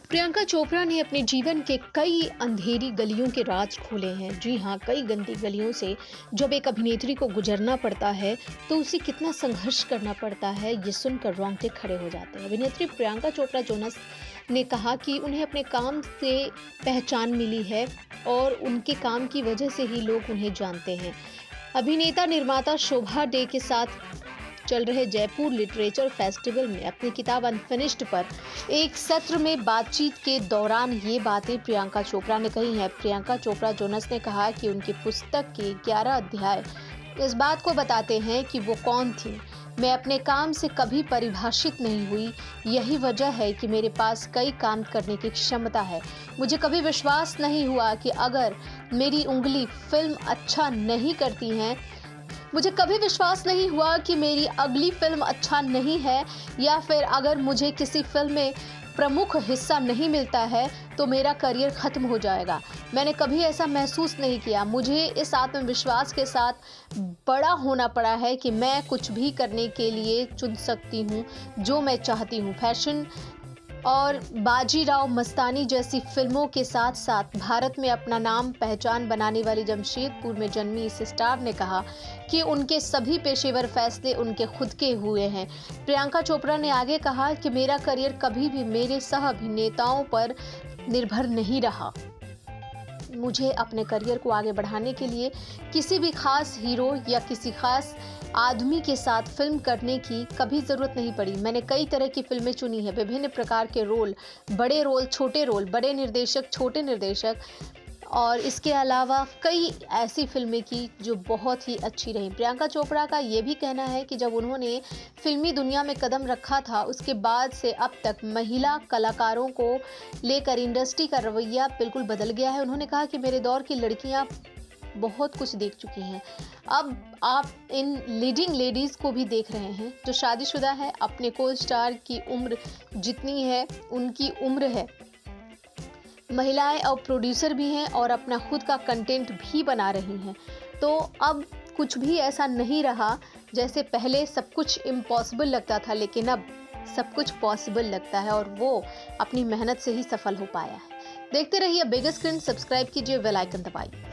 प्रियंका चोपड़ा ने अपने जीवन के कई अंधेरी गलियों के राज खोले हैं। जी हाँ, कई गंदी गलियों से जब एक अभिनेत्री को गुजरना पड़ता है तो उसे कितना संघर्ष करना पड़ता है, ये सुनकर रोंगटे खड़े हो जाते हैं। अभिनेत्री प्रियंका चोपड़ा जोनस ने कहा कि उन्हें अपने काम से पहचान मिली है और उनके काम की वजह से ही लोग उन्हें जानते हैं। अभिनेता निर्माता शोभा डे के साथ चल रहे जयपुर लिटरेचर फेस्टिवल में अपनी किताब अनफिनिश्ड पर एक सत्र में बातचीत के दौरान ये बातें प्रियंका चोपड़ा ने कही हैं। प्रियंका चोपड़ा जोनस ने कहा कि उनकी पुस्तक के 11 अध्याय इस बात को बताते हैं कि वो कौन थी। मैं अपने काम से कभी परिभाषित नहीं हुई, यही वजह है कि मेरे पास कई काम करने की क्षमता है। मुझे कभी विश्वास नहीं हुआ कि अगर मेरी उंगली फिल्म अच्छा नहीं करती है, मुझे कभी विश्वास नहीं हुआ कि मेरी अगली फिल्म अच्छा नहीं है, या फिर अगर मुझे किसी फिल्म में प्रमुख हिस्सा नहीं मिलता है तो मेरा करियर खत्म हो जाएगा। मैंने कभी ऐसा महसूस नहीं किया। मुझे इस आत्मविश्वास के साथ बड़ा होना पड़ा है कि मैं कुछ भी करने के लिए चुन सकती हूँ जो मैं चाहती हूँ। फैशन और बाजीराव मस्तानी जैसी फिल्मों के साथ साथ भारत में अपना नाम पहचान बनाने वाली जमशेदपुर में जन्मी इस स्टार ने कहा कि उनके सभी पेशेवर फैसले उनके खुद के हुए हैं। प्रियंका चोपड़ा ने आगे कहा कि मेरा करियर कभी भी मेरे सह अभिनेताओं पर निर्भर नहीं रहा। मुझे अपने करियर को आगे बढ़ाने के लिए किसी भी खास हीरो या किसी खास आदमी के साथ फिल्म करने की कभी ज़रूरत नहीं पड़ी। मैंने कई तरह की फिल्में चुनी हैं, विभिन्न प्रकार के रोल, बड़े रोल, छोटे रोल, बड़े निर्देशक, छोटे निर्देशक, और इसके अलावा कई ऐसी फिल्में की जो बहुत ही अच्छी रहीं। प्रियंका चोपड़ा का ये भी कहना है कि जब उन्होंने फिल्मी दुनिया में कदम रखा था, उसके बाद से अब तक महिला कलाकारों को लेकर इंडस्ट्री का रवैया बिल्कुल बदल गया है। उन्होंने कहा कि मेरे दौर की लड़कियां बहुत कुछ देख चुकी हैं, अब आप इन लीडिंग लेडीज़ को भी देख रहे हैं जो शादीशुदा है, अपने को स्टार की उम्र जितनी है उनकी उम्र है, महिलाएं और प्रोड्यूसर भी हैं और अपना खुद का कंटेंट भी बना रही हैं। तो अब कुछ भी ऐसा नहीं रहा जैसे पहले सब कुछ इम्पॉसिबल लगता था, लेकिन अब सब कुछ पॉसिबल लगता है और वो अपनी मेहनत से ही सफल हो पाया है। देखते रहिए बिग स्क्रीन, सब्सक्राइब कीजिए, बेल आइकन दबाइए।